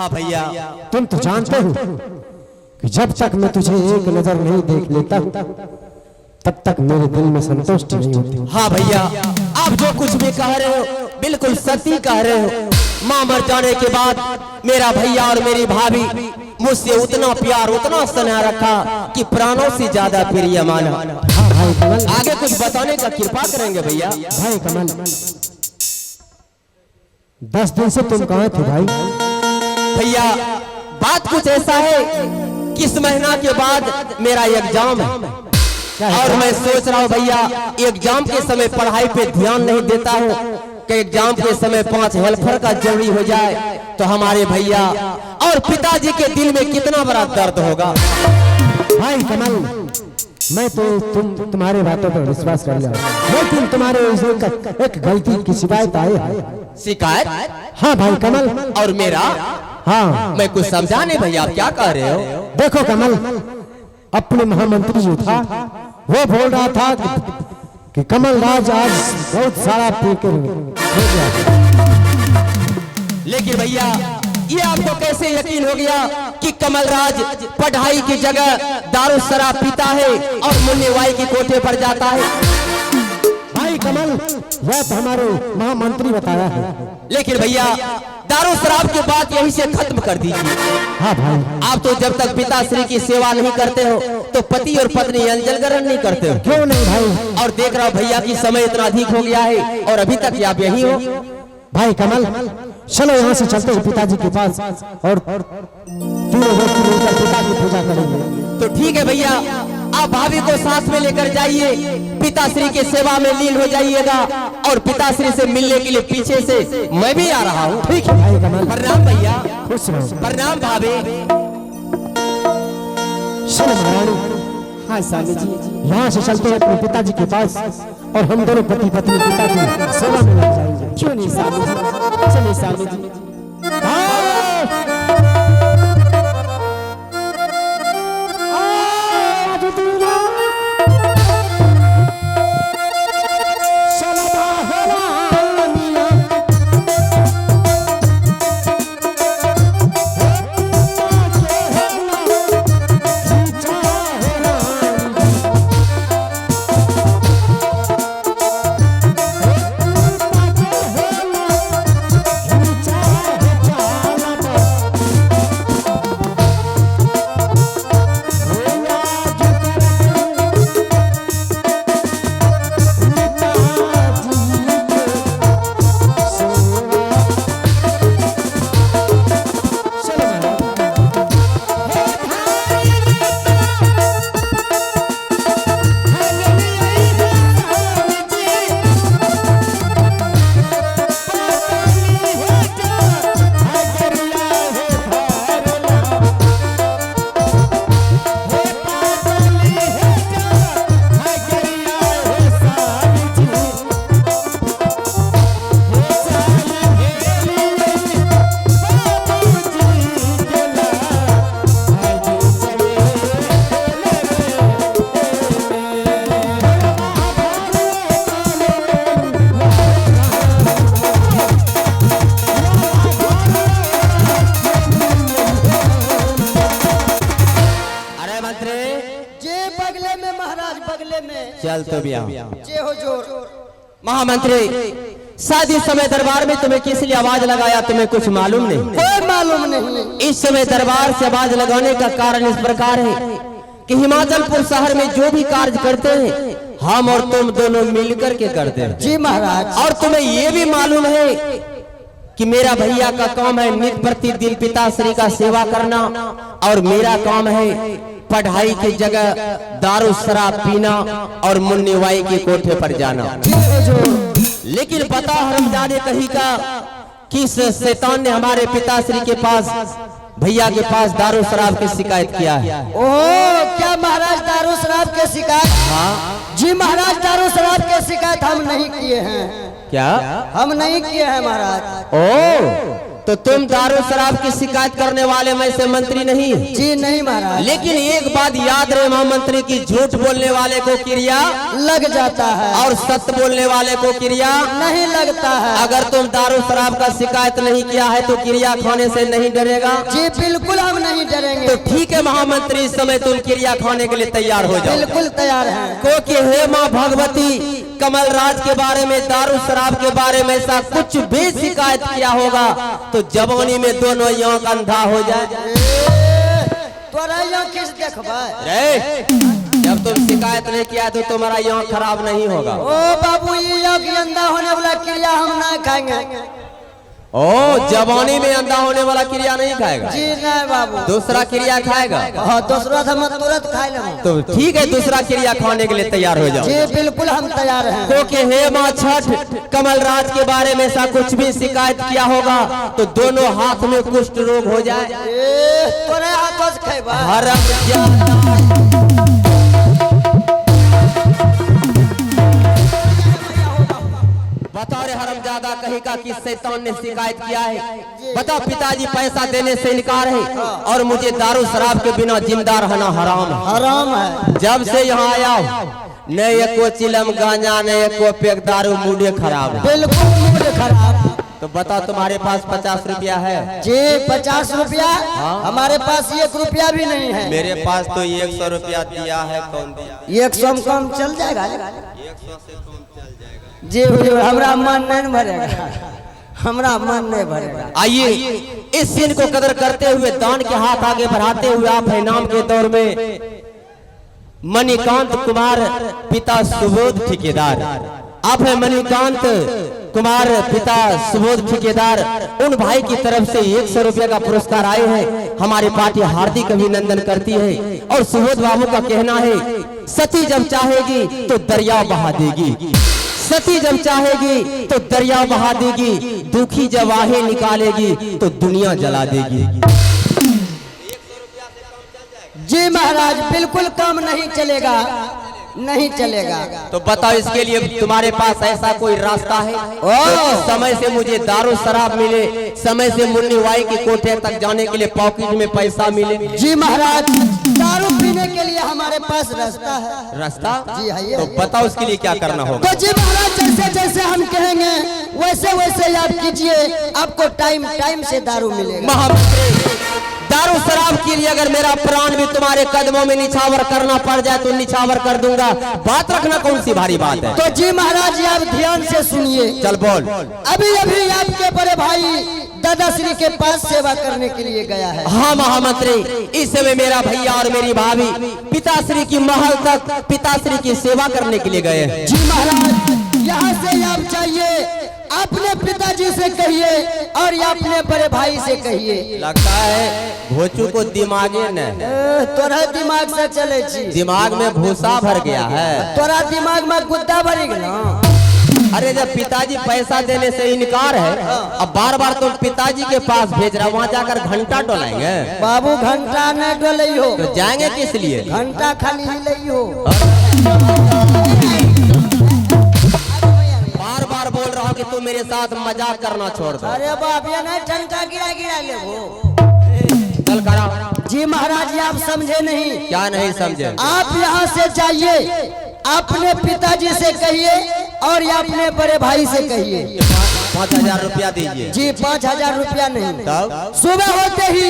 हाँ भैया, तुम तो जानते हो कि जब तक मैं तुझे एक नजर नहीं देख लेता तब तक मेरे दिल में संतुष्टि नहीं होती। हाँ भैया, आप जो कुछ भी कह रहे हो बिल्कुल सत्य कह रहे हो। माँ मर जाने के बाद मेरा भैया और मेरी भाभी मुझसे उतना प्यार उतना स्नेह रखा कि प्राणों से ज्यादा प्रिय माना। हाँ भाई कमल, आगे कुछ बताने का कृपा करेंगे भैया। भाई कमल, 10 दिन से तुम कहाँ थे भाई? भैया बात कुछ ऐसा है कि इस महीना के बाद मेरा एग्जाम है और मैं सोच रहा हूँ भैया एग्जाम के समय पढ़ाई पे ध्यान नहीं देता हूँ कि एग्जाम के समय 5 हेल्पर का जरूरी हो जाए तो हमारे भैया और पिताजी के दिल में कितना बड़ा दर्द होगा। भाई कमल, मैं तो तुम्हारे बातों पर विश्वास कर लिया, लेकिन तुम्हारे एक गलती की शिकायत आई है। शिकायत? हाँ भाई कमल। और मेरा? हाँ, मैं कुछ समझा नहीं भैया, आप क्या कह रहे हो? देखो कमल, अपने महामंत्री जो था वो बोल रहा था कि कमल राज आज बहुत सारा पीकर हो गया। लेकिन भैया ये आपको कैसे यकीन हो गया कि कमल राज पढ़ाई की जगह दारू शराब पीता है और मुन्नीवाई की कोठे पर जाता है? भाई कमल, यह तो हमारे महामंत्री बताया है। लेकिन भैया दारू शराब की बात यहीं से खत्म कर दीजिए। हाँ भाई, आप तो जब तक पिताश्री की सेवा नहीं करते हो तो पति और पत्नी अंजल ग्रहण नहीं करते हो। क्यों नहीं भाई? और देख रहा भैया की समय इतना अधिक हो गया है और अभी तक आप यही हो। भाई कमल, चलो यहाँ से चलते हैं पिताजी के पास और तीनों व्यक्ति मिलकर पिता की पूजा करेंगे। तो ठीक है भैया, आप भाभी को साथ में लेकर जाइए, पिताश्री के सेवा में लीन हो जाइएगा और पिताश्री से मिलने के लिए पीछे से मैं भी आ रहा हूँ। ठीक है भाई कमल। प्रणाम भैया। खुश रहो। प्रणाम भाभी। चलो महारानी। हाँ स्वामी जी। यहाँ से चलते हैं अपने पिताजी के पास और हम दोनों पति पत्नी पिता की सेवा में लग जाएंगे। क्यों नहीं स्वामी जी, चलिए स्वामी जी। चल तो भी हो जोर। महामंत्री, शादी समय दरबार में तुम्हें किस लिए आवाज लगाया तुम्हें कुछ मालूम नहीं? कोई मालूम नहीं। इस समय दरबार से आवाज लगाने का कारण इस प्रकार है कि हिमाचलपुर शहर में जो भी कार्य करते हैं हम और तुम दोनों मिलकर के करते हैं। जी महाराज। और तुम्हें ये भी मालूम है कि मेरा भैया का काम है नित्य प्रतिदिन पिताश्री का सेवा करना और मेरा काम है पढ़ाई की जगह दारू शराब पीना और मुन्नीवाई के कोठे पर जाना। लेकिन पता हरमजादे कहीं का किस शैतान ने हमारे पिताश्री के पास भैया के पास दारू शराब की शिकायत किया है। ओह, क्या महाराज दारू शराब के शिकायत? हाँ जी महाराज, दारू शराब के शिकायत हम नहीं किए हैं। क्या? हम नहीं किए हैं महाराज। ओ, तो तुम दारू शराब की शिकायत करने वाले में से मंत्री नहीं है। जी नहीं महाराज। लेकिन एक बात याद रहे महामंत्री की, झूठ बोलने वाले को क्रिया लग जाता है और सत्य बोलने वाले को क्रिया नहीं लगता है। अगर तुम दारू शराब का शिकायत नहीं किया है तो क्रिया खाने से नहीं डरेगा। जी बिल्कुल हम नहीं डरेंगे। तो ठीक है महामंत्री, इस समय तुम क्रिया खाने के लिए तैयार हो जाओ। बिल्कुल तैयार हैं। क्योंकि हे माँ भगवती, कमल राज के बारे में, दारू शराब के बारे में ऐसा कुछ भी शिकायत किया होगा तो जवानी में दोनों आंख अंधा हो जाए। तोरा यहाँ किस देखबा? जब तुम शिकायत नहीं किया तो तुम्हारा आंख खराब नहीं होगा। ओ बाबू, ये आँख अंधा होने वाला क्रिया हम ना खाएंगे। ओ, जवानी में अंधा होने वाला क्रिया नहीं खाएगा? जी नहीं बाबू। दूसरा क्रिया खाएगा? हाँ, दूसरा तो मैं तुरंत खा लेंगे। तो ठीक है, दूसरा क्रिया खाने के लिए तैयार हो जाओ। जी बिल्कुल हम तैयार हैं। क्योंकि हे माँ छठ, कमल राज के बारे में ऐसा कुछ भी शिकायत किया होगा तो दोनों हाथ में कुष्ठ रोग हो जाए। तोरे हाथों से खेबा। बताओ रे हरामजादा, कहीं का किस शैतान ने शिकायत किया है? बताओ, पिताजी पैसा देने से इनकार है और मुझे दारू शराब के बिना जिंदा रहना हराम है। हराम है। जब से यहाँ आया न एको चिलम गांजा न एको पेक दारू, मूड खराब है। बिल्कुल मूड खराब। तो बताओ, तुम्हारे पास 50 रुपया है? जी 50 रुपया? हमारे पास 1 रुपया भी नहीं है। मेरे पास तो 100 रुपया दिया है। कौन दिया? 100 में कम चल जाएगा? 100 से कम चल जाएगा। जी हमरा मन नहीं भरेगा, हमरा मन नहीं भरेगा। आइए, इस सीन को कदर करते हुए, दान के हाथ आगे बढ़ाते हुए, आप है नाम के दौर में मणिकांत कुमार पिता सुबोध ठेकेदार, आप है मणिकांत कुमार पिता सुबोध ठेकेदार, उन भाई की तरफ से 100 रुपया का पुरस्कार आए हैं। हमारी पार्टी हार्दिक अभिनंदन करती है। और सुबोध बाबू का कहना है, सती जब चाहेगी तो दरिया बहा देगी, सती जब चाहेगी तो दरिया बहा देगी, दुखी जब आहें निकालेगी तो दुनिया जला देगी। जी महाराज, बिल्कुल कम नहीं चलेगा, नहीं चलेगा। तो बताओ, इसके लिए तुम्हारे पास ऐसा कोई रास्ता है? समय से मुझे दारू शराब मिले, समय से मुन्नी वाई के कोठे तक जाने के लिए पॉकेट में पैसा मिले। जी महाराज, दारू पीने के लिए हमारे पास रास्ता है। रास्ता? जी है। तो बताओ, उसके लिए क्या करना होगा? तो जी महाराज, जैसे जैसे हम कहेंगे वैसे वैसे आप कीजिए, आपको टाइम टाइम से दारू मिलेगा। महामंत्री, दारू शराब के लिए अगर मेरा प्राण भी तुम्हारे कदमों में निछावर करना पड़ जाए तो निछावर कर दूंगा। बात रखना कौन सी भारी बात है? तो जी महाराज, आप ध्यान से सुनिए। चल बोल। अभी अभी आपके बड़े भाई दादाश्री के पास सेवा करने के लिए गया है। हाँ महामंत्री, इस समय मेरा भैया और मेरी भाभी पिताश्री की महल तक पिताश्री की सेवा करने के लिए गए हैं। जी महाराज, यहाँ से आप चाहिए, अपने पिताजी से कहिए और अपने बड़े भाई से कहिए। लगता है भोचू को दिमागे न, तोरा दिमाग से चले छी। दिमाग में भूसा भर गया है। तोरा दिमाग में गुद्दा भरी गया। अरे जब पिताजी पैसा देने से इनकार है, अब बार बार तुम पिताजी के पास भेज रहा, वहाँ जाकर घंटा डोलाएंगे? बाबू, घंटा न डोले हो तो जाएंगे किस लिए? घंटा खाली ही हो। बार बार बोल रहा हूँ कि तुम मेरे साथ मजाक करना छोड़ दो। अरे बाप, ये नहीं ठनका गिरा गिरा ले वो। चल करा। जी महाराज, आप समझे नहीं। क्या नहीं समझे? आप यहाँ से जाइए, अपने पिताजी से कहिए और अपने बड़े भाई से कहिए। 5000 रुपया दीजिए। जी 5000 रुपया नहीं। तब सुबह होते ही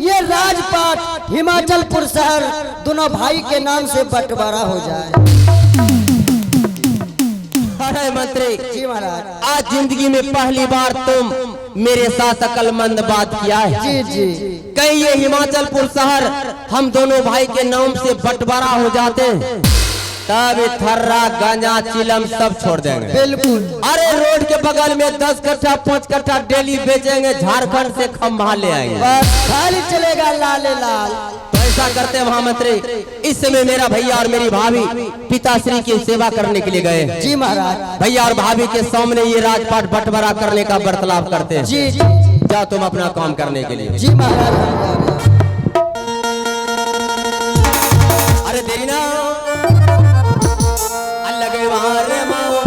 ये राजपाट हिमाचलपुर शहर दोनों भाई के नाम से बंटवारा हो जाए। अरे मंत्री जी महाराज, आज जिंदगी में पहली बार तुम मेरे साथ अकलमंद बात किया है। जी जी, कहीं ये हिमाचलपुर शहर हम दोनों भाई के नाम से बंटवारा हो जाते हैं, तब थर्रा गांजा चिलम सब छोड़ देंगे। बिल्कुल। अरे रोड के बगल में 10 कट्ठा 5 कट्ठा डेली बेचेंगे, झारखंड से खम्भा ले आएंगे। बस खाली चलेगा लाले लाल। तो ऐसा करते हैं महामंत्री, इस समय मेरा भैया और मेरी भाभी पिताश्री की सेवा करने के लिए गए। जी महाराज। भैया और भाभी के सामने ये राजपाट बंटवारा करने का बर्ताव करते हैं। जी जी, जाओ तुम अपना काम करने के लिए। जी महाराज। अरे देरी ना लगे वहां रे माओ।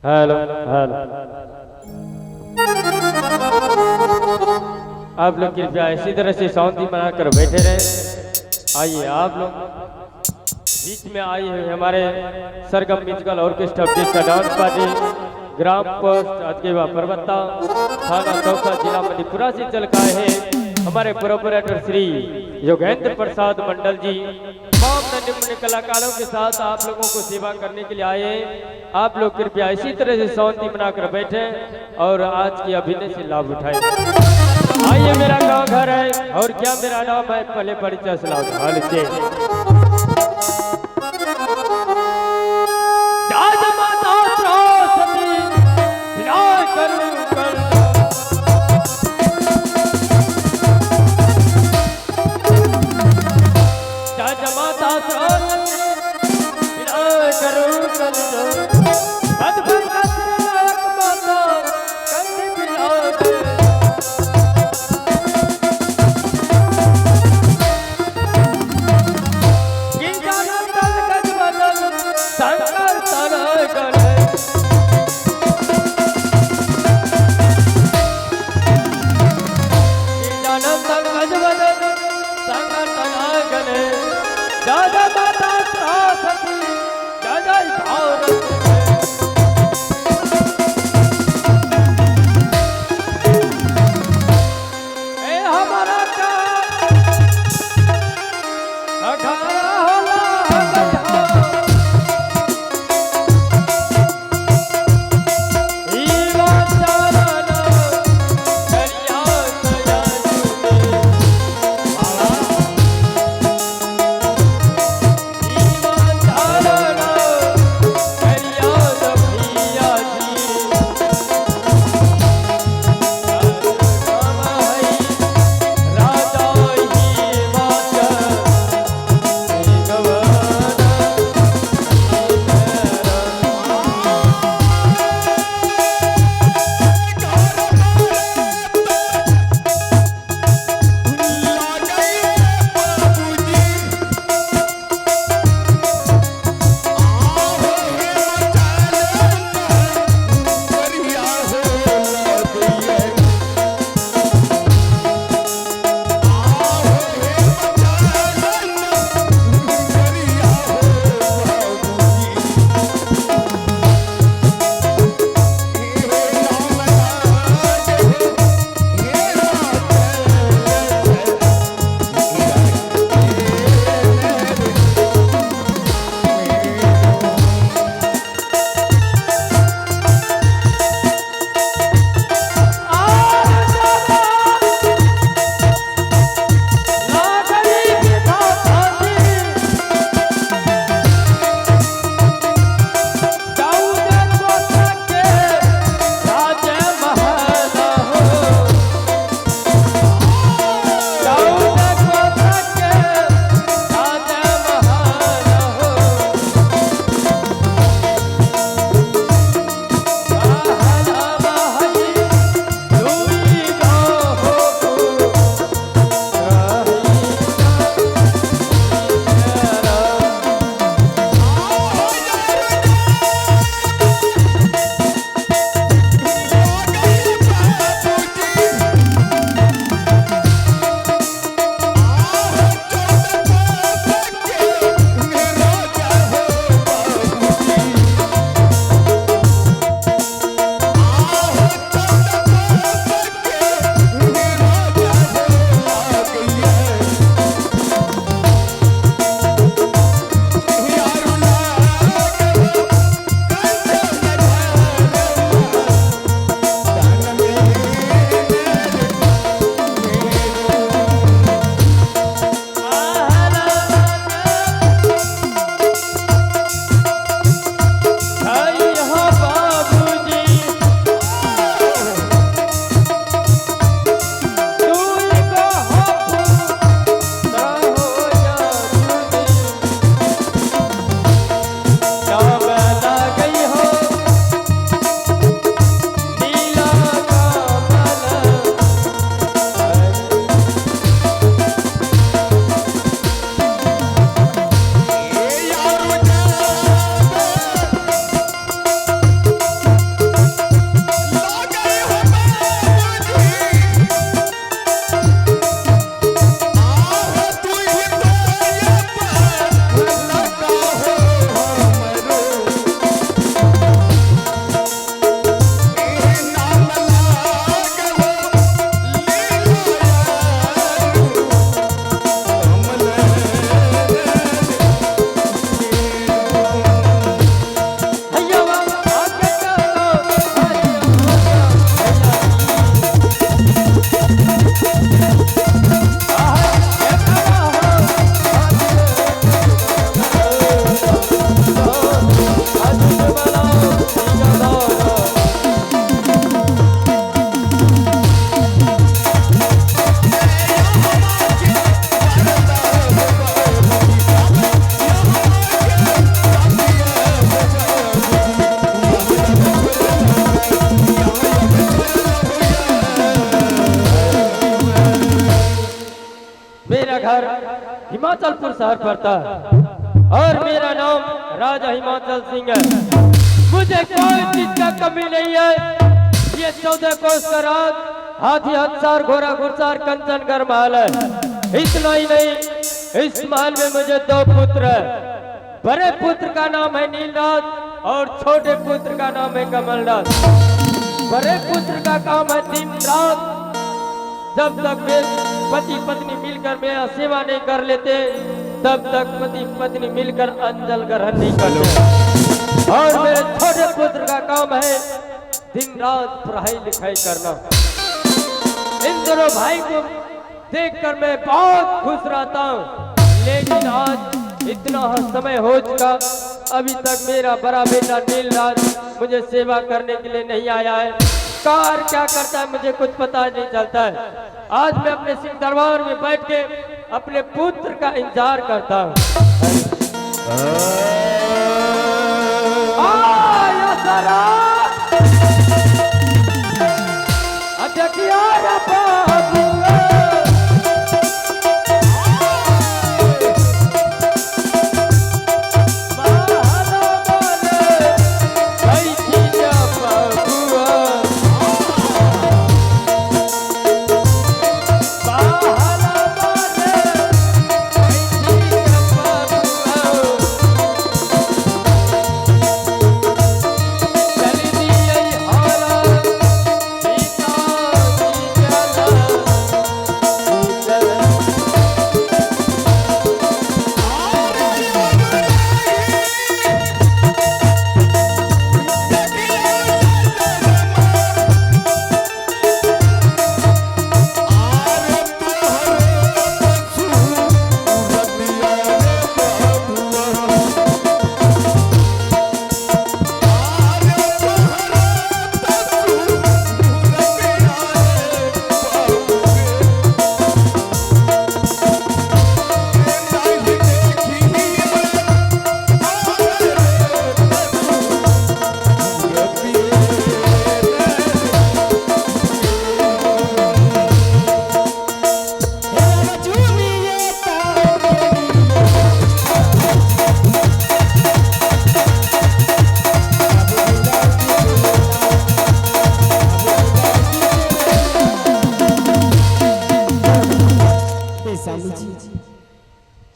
Hello hello. आप लोग कृपया इसी तरह से शांति बनाकर बैठे रहे। आइए आप लोग बीच में आए हुए हमारे सरगम म्यूजिकल ऑर्केस्ट्रा का dance party gram post अजकेवा Parbatta थाना चौसा जिला मधेपुरा से चल का है। हमारे प्रोपरेटर श्री योगेंद्र प्रसाद मंडल जी तमाम नन्हे कलाकारों के साथ आप लोगों को सेवा करने के लिए आए। आप लोग कृपया इसी तरह से शांति बनाकर बैठे और आज की अभिनय से लाभ उठाएं। आइए मेरा गांव घर है और क्या मेरा नाम है, पहले परिचय सुनाओ। घर हिमाचलपुर शहर पड़ता है और मेरा नाम राजा हिमाचल सिंह है। मुझे कोई चीज का कमी नहीं है। ये 14 कोस का राज, हाथी हत्सार घोड़ा घुड़सार कंचन कर महल है। इतना ही नहीं, इस महल में मुझे 2 पुत्र है। बड़े पुत्र का नाम है नीलराज और छोटे पुत्र का नाम है कमलराज। बड़े पुत्र का काम है दिन रात, जब तक वे पति पत्नी मिलकर मेरा सेवा नहीं कर लेते तब तक पति पत्नी मिलकर अंजल ग्रहण नहीं करते। और मेरे छोटे पुत्र का काम है दिन रात पढ़ाई लिखाई करना। इन दोनों भाई को देखकर मैं बहुत खुश रहता हूँ, लेकिन आज इतना समय हो चुका, अभी तक मेरा बड़ा बेटा नीलराज मुझे सेवा करने के लिए नहीं आया है। कार क्या करता है मुझे कुछ पता नहीं चलता है। आज मैं अपने सिंह दरबार में बैठ के अपने पुत्र का इंतजार करता हूँ।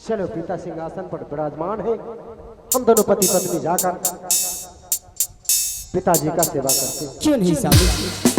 चलो पिता सिंहासन पर विराजमान है, हम दोनों पति पत्नी जाकर पिताजी का सेवा करते हैं। क्यों नहीं स्वामी जी?